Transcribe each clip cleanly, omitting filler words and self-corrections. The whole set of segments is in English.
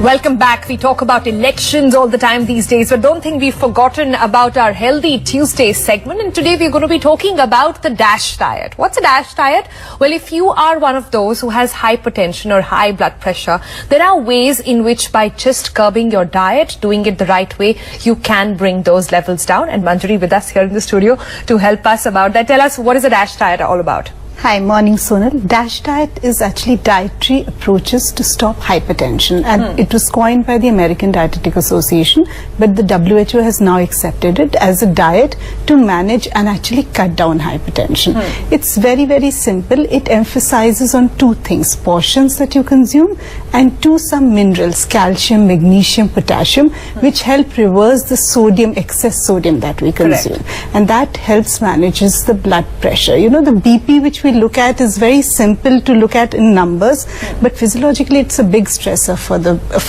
Welcome back. We talk about elections all the time these days, but don't think we've forgotten about our Healthy Tuesday segment. And today we're going to be talking about the DASH diet. What's a DASH diet? Well, if you are one of those who has hypertension or high blood pressure, there are ways in which by just curbing your diet, doing it the right way, you can bring those levels down. And Manjari with us here in the studio to help us about that. Tell us, what is a DASH diet all about? Hi, morning Sonal. DASH diet is actually dietary approaches to stop hypertension, and it was coined by the American Dietetic Association, but the WHO has now accepted it as a diet to manage and actually cut down hypertension. It's very, very simple. It emphasizes on two things: portions that you consume, and some minerals, calcium, magnesium, potassium, which help reverse the excess sodium that we consume. And that helps manages the blood pressure. You know, the BP which we look at is very simple to look at in numbers, but physiologically it's a big stressor for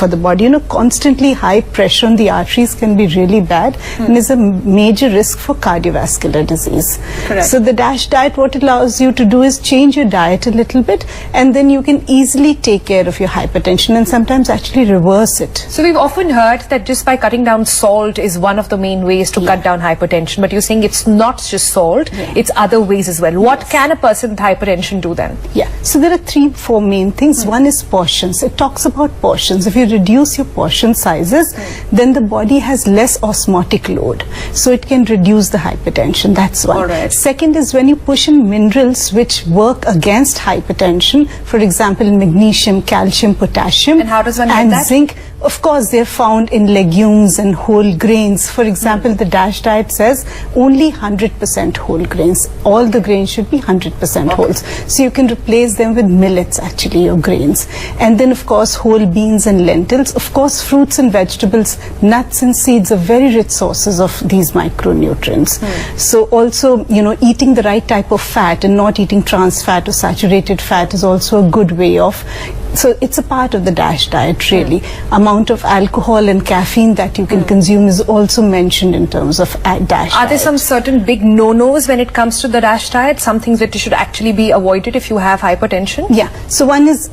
the body. You know, constantly high pressure on the arteries can be really bad and is a major risk for cardiovascular disease. So the DASH diet, what it allows you to do is change your diet a little bit, and then you can easily take care of your hypertension and sometimes actually reverse it. So we've often heard that just by cutting down salt is one of the main ways to cut down hypertension, but you're saying it's not just salt, it's other ways as well. What can a person with hypertension do then? So there are 3-4 main things. One is portions. It talks about portions. If you reduce your portion sizes, then the body has less osmotic load, so it can reduce the hypertension. That's one. Second is when you push in minerals which work against hypertension, for example magnesium, calcium, potassium, and how does one get that? Zinc. Of course, they're found in legumes and whole grains. For example, the DASH diet says only 100% whole grains. All the grains should be 100% wholes. So you can replace them with millets, actually, your grains. And then, of course, whole beans and lentils. Of course, fruits and vegetables, nuts and seeds are very rich sources of these micronutrients. So also, you know, eating the right type of fat and not eating trans fat or saturated fat is also a good way of. So it's a part of the DASH diet, really. Amount of alcohol and caffeine that you can consume is also mentioned in terms of DASH diet. Are there some certain big no-nos when it comes to the DASH diet? Some things that you should actually be avoided if you have hypertension? So one is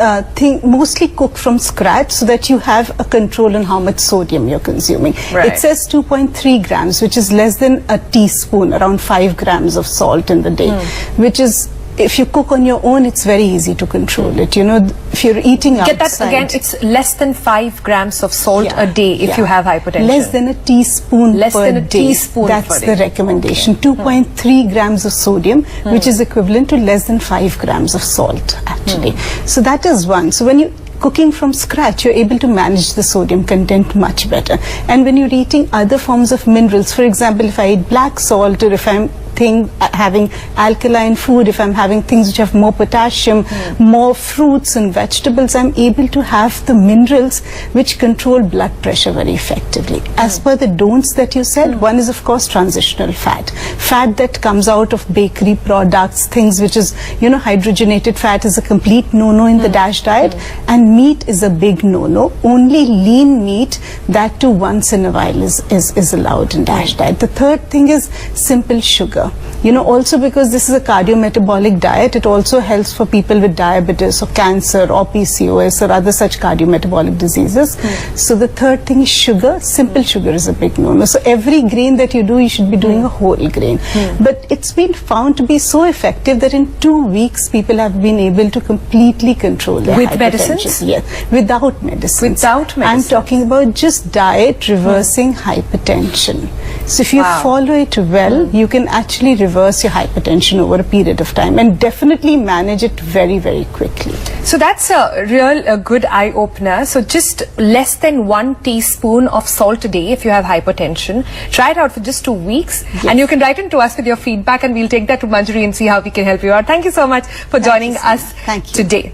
mostly cook from scratch so that you have a control on how much sodium you're consuming. It says 2.3 grams, which is less than a teaspoon, around 5 grams of salt in the day, which is, if you cook on your own, it's very easy to control it. You know, if you're eating outside. Get that again, it's less than 5 grams of salt a day if you have hypertension. Less than a teaspoon less per than a day. teaspoon That's per the day. recommendation. 2.3 grams of sodium, which is equivalent to less than 5 grams of salt, actually. So that is one. So when you cooking from scratch, you're able to manage the sodium content much better. And when you're eating other forms of minerals, for example, if I eat black salt, or if I'm having alkaline food, if I'm having things which have more potassium, more fruits and vegetables, I'm able to have the minerals which control blood pressure very effectively. As per the don'ts that you said, one is of course transitional fat. Fat that comes out of bakery products, things which is, you know, hydrogenated fat is a complete no-no in the DASH diet, and meat is a big no-no. Only lean meat, that too once in a while, is allowed in DASH diet. The third thing is simple sugar. You know, also because this is a cardiometabolic diet, it also helps for people with diabetes or cancer or PCOS or other such cardiometabolic diseases. So the third thing is sugar. Simple sugar is a big no-no. So every grain that you do, you should be doing a whole grain. But it's been found to be so effective that in 2 weeks, people have been able to completely control their hypertension. With medicines? Yes, without medicines. Without medicines? I'm talking about just diet reversing hypertension. So if you follow it well, you can actually reverse your hypertension over a period of time and definitely manage it very, very quickly. So that's a real good eye-opener. So just less than 1 teaspoon of salt a day if you have hypertension. Try it out for just 2 weeks, and you can write in to us with your feedback, and we'll take that to Manjari and see how we can help you out. Thank you so much for joining us today.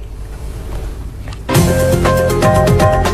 Thank you.